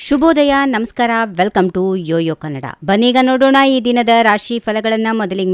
ಶುಭೋದಯ, ನಮಸ್ಕಾರ, welcome to Yoyo Kannada. ಬನ್ನೀಗ ನೋಡೋಣ ಈ ದಿನದ ರಾಶಿ ಫಲಗಳನ್ನ. ಮೊದಲಿಗೆ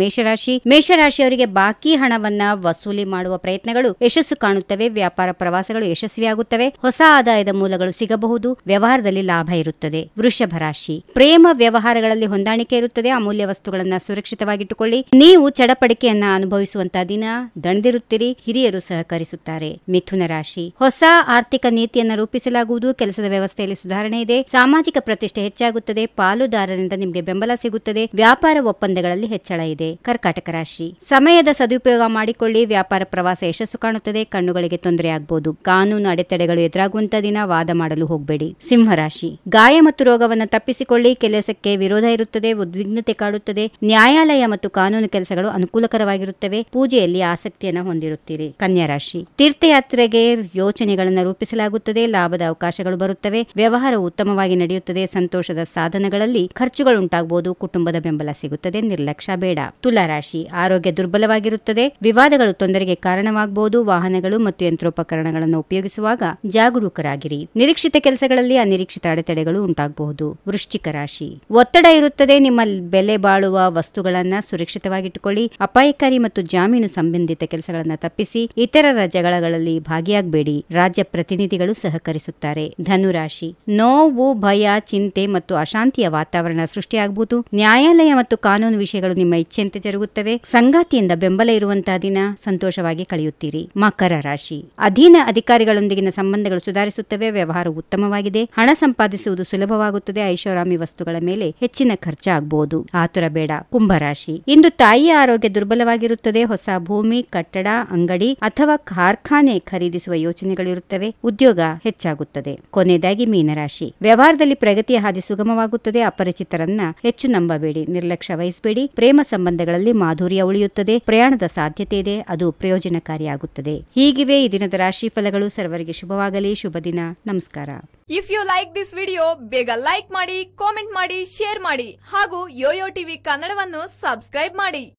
ಮೇಷರಾಶಿಯವರಿಗೆ ಬಾಕಿ ಹಣವನ್ನ ವಸೂಲಿ ಮಾಡುವ ಪ್ರಯತ್ನಗಳು ಯಶಸ್ಸು ಕಾಣುತ್ತವೆ. ವ್ಯಾಪಾರ ಪ್ರವಾಸಗಳು ಯಶಸ್ವಿಯಾಗುತ್ತವೆ. ಹೊಸ ಆದಾಯದ ಮೂಲಗಳು ಸಿಗಬಹುದು. ವ್ಯವಹಾರದಲ್ಲಿ ಲಾಭ ಇರುತ್ತದೆ. ವೃಷಭ ರಾಶಿ, ಪ್ರೇಮ ವ್ಯವಹಾರಗಳಲ್ಲಿ ಹೊಂದಾಣಿಕೆ ಇರುತ್ತದೆ. ಅಮೂಲ್ಯ ವಸ್ತುಗಳನ್ನ ಸುರಕ್ಷಿತವಾಗಿಟ್ಟುಕೊಳ್ಳಿ. ನೀವು ಚಡಪಡಿಕೆಯನ್ನ ಅನುಭವಿಸುವಂತಹ ದಿನ. ದಣಿದಿರುತ್ತೀರಿ. ಹಿರಿಯರು ಸಹಕರಿಸುತ್ತಾರೆ. ಮಿಥುನ ರಾಶಿ, ಹೊಸ ಆರ್ಥಿಕ ನೀತಿಯನ್ನ ರೂಪಿಸಲಾಗುವುದು. ಕೆಲಸದ ವ್ಯವಸ್ಥೆಯಲ್ಲಿ ಸುಧಾರಣೆ ಇದೆ. ಸಾಮಾಜಿಕ ಪ್ರತಿಷ್ಠೆ ಹೆಚ್ಚಾಗುತ್ತದೆ. ಪಾಲುದಾರರಿಂದ ನಿಮಗೆ ಬೆಂಬಲ ಸಿಗುತ್ತದೆ. ವ್ಯಾಪಾರ ಒಪ್ಪಂದಗಳಲ್ಲಿ ಹೆಚ್ಚಳ ಇದೆ. ಕರ್ಕಾಟಕ ರಾಶಿ, ಸಮಯದ ಸದುಪಯೋಗ ಮಾಡಿಕೊಳ್ಳಿ. ವ್ಯಾಪಾರ ಪ್ರವಾಸ ಯಶಸ್ಸು ಕಾಣುತ್ತದೆ. ಕಣ್ಣುಗಳಿಗೆ ತೊಂದರೆ ಆಗಬಹುದು. ಕಾನೂನು ಅಡೆತಡೆಗಳು ಎದುರಾಗುವಂತ ದಿನ. ವಾದ ಮಾಡಲು ಹೋಗಬೇಡಿ. ಸಿಂಹರಾಶಿ, ಗಾಯ ಮತ್ತು ರೋಗವನ್ನು ತಪ್ಪಿಸಿಕೊಳ್ಳಿ. ಕೆಲಸಕ್ಕೆ ವಿರೋಧ ಇರುತ್ತದೆ. ಉದ್ವಿಗ್ನತೆ ಕಾಡುತ್ತದೆ. ನ್ಯಾಯಾಲಯ ಮತ್ತು ಕಾನೂನು ಕೆಲಸಗಳು ಅನುಕೂಲಕರವಾಗಿರುತ್ತವೆ. ಪೂಜೆಯಲ್ಲಿ ಆಸಕ್ತಿಯನ್ನು ಹೊಂದಿರುತ್ತೀರಿ. ಕನ್ಯಾ ರಾಶಿ, ತೀರ್ಥಯಾತ್ರೆಗೆ ಯೋಚನೆಗಳನ್ನು ರೂಪಿಸಲಾಗುತ್ತದೆ. ಲಾಭದ ಅವಕಾಶಗಳು ಬರುತ್ತವೆ. ವ್ಯವಹಾರ ಉತ್ತಮವಾಗಿ ನಡೆಯುತ್ತದೆ. ಸಂತೋಷದ ಸಾಧನಗಳಲ್ಲಿ ಖರ್ಚುಗಳು ಉಂಟಾಗಬಹುದು. ಕುಟುಂಬದ ಬೆಂಬಲ ಸಿಗುತ್ತದೆ. ನಿರ್ಲಕ್ಷ್ಯ ಬೇಡ. ತುಲಾ ರಾಶಿ, ಆರೋಗ್ಯ ದುರ್ಬಲವಾಗಿರುತ್ತದೆ. ವಿವಾದಗಳು ತೊಂದರೆಗೆ ಕಾರಣವಾಗಬಹುದು. ವಾಹನಗಳು ಮತ್ತು ಯಂತ್ರೋಪಕರಣಗಳನ್ನು ಉಪಯೋಗಿಸುವಾಗ ಜಾಗರೂಕರಾಗಿರಿ. ನಿರೀಕ್ಷಿತ ಕೆಲಸಗಳಲ್ಲಿ ಅನಿರೀಕ್ಷಿತ ಅಡೆತಡೆಗಳು ಉಂಟಾಗಬಹುದು. ವೃಶ್ಚಿಕ ರಾಶಿ, ಒತ್ತಡ ಇರುತ್ತದೆ. ನಿಮ್ಮ ಬೆಲೆ ಬಾಳುವ ವಸ್ತುಗಳನ್ನ ಸುರಕ್ಷಿತವಾಗಿಟ್ಟುಕೊಳ್ಳಿ. ಅಪಾಯಕಾರಿ ಮತ್ತು ಜಾಮೀನು ಸಂಬಂಧಿತ ಕೆಲಸಗಳನ್ನು ತಪ್ಪಿಸಿ. ಇತರರ ಜಗಳಗಳಲ್ಲಿ ಭಾಗಿಯಾಗಬೇಡಿ. ರಾಜ್ಯ ಪ್ರತಿನಿಧಿಗಳು ಸಹಕರಿಸುತ್ತಾರೆ. ಧನುರಾಶಿ, ನೋವು, ಭಯ, ಚಿಂತೆ ಮತ್ತು ಅಶಾಂತಿಯ ವಾತಾವರಣ ಸೃಷ್ಟಿಯಾಗಬಹುದು. ನ್ಯಾಯಾಲಯ ಮತ್ತು ಕಾನೂನು ವಿಷಯಗಳು ನಿಮ್ಮ ಇಚ್ಛೆಯಂತೆ ಜರುಗುತ್ತವೆ. ಸಂಗಾತಿಯಿಂದ ಬೆಂಬಲ ಇರುವಂತಹ ದಿನ. ಸಂತೋಷವಾಗಿ ಕಳೆಯುತ್ತೀರಿ. ಮಕರ ರಾಶಿ, ಅಧೀನ ಅಧಿಕಾರಿಗಳೊಂದಿಗಿನ ಸಂಬಂಧಗಳು ಸುಧಾರಿಸುತ್ತವೆ. ವ್ಯವಹಾರ ಉತ್ತಮವಾಗಿದೆ. ಹಣ ಸಂಪಾದಿಸುವುದು ಸುಲಭವಾಗುತ್ತದೆ. ಐಷಾರಾಮಿ ವಸ್ತುಗಳ ಮೇಲೆ ಹೆಚ್ಚಿನ ಖರ್ಚಾಗಬಹುದು. ಆತುರ ಬೇಡ. ಕುಂಭರಾಶಿ, ಇಂದು ತಾಯಿಯ ಆರೋಗ್ಯ ದುರ್ಬಲವಾಗಿರುತ್ತದೆ. ಹೊಸ ಭೂಮಿ, ಕಟ್ಟಡ, ಅಂಗಡಿ ಅಥವಾ ಕಾರ್ಖಾನೆ ಖರೀದಿಸುವ ಯೋಚನೆಗಳಿರುತ್ತವೆ. ಉದ್ಯೋಗ ಹೆಚ್ಚಾಗುತ್ತದೆ. ಕೊನೆಯದಾಗಿ ಮೀನರಾಶಿ, ವ್ಯವಹಾರದಲ್ಲಿ ಪ್ರಗತಿಯ ಹಾದಿ ಸುಗಮವಾಗುತ್ತದೆ. ಅಪರಿಚಿತರನ್ನ ಹೆಚ್ಚು ನಂಬಬೇಡಿ. ನಿರ್ಲಕ್ಷ್ಯ ವಹಿಸಬೇಡಿ. ಪ್ರೇಮ ಸಂಬಂಧಗಳಲ್ಲಿ ಮಾಧುರ್ಯ ಉಳಿಯುತ್ತದೆ. ಪ್ರಯಾಣದ ಸಾಧ್ಯತೆ ಇದೆ. ಅದು ಪ್ರಯೋಜನಕಾರಿಯಾಗುತ್ತದೆ. ಹೀಗಿವೆ ಈ ದಿನದ ರಾಶಿ ಫಲಗಳು. ಸರ್ವರಿಗೆ ಶುಭವಾಗಲಿ. ಶುಭ ದಿನ. ನಮಸ್ಕಾರ. If you like this video, ಬೇಗ ಲೈಕ್ ಮಾಡಿ, ಕಾಮೆಂಟ್ ಮಾಡಿ, ಶೇರ್ ಮಾಡಿ ಹಾಗೂ ಯೋಯೋ ಟಿವಿ ಕನ್ನಡವನ್ನು ಸಬ್ಸ್ಕ್ರೈಬ್ ಮಾಡಿ.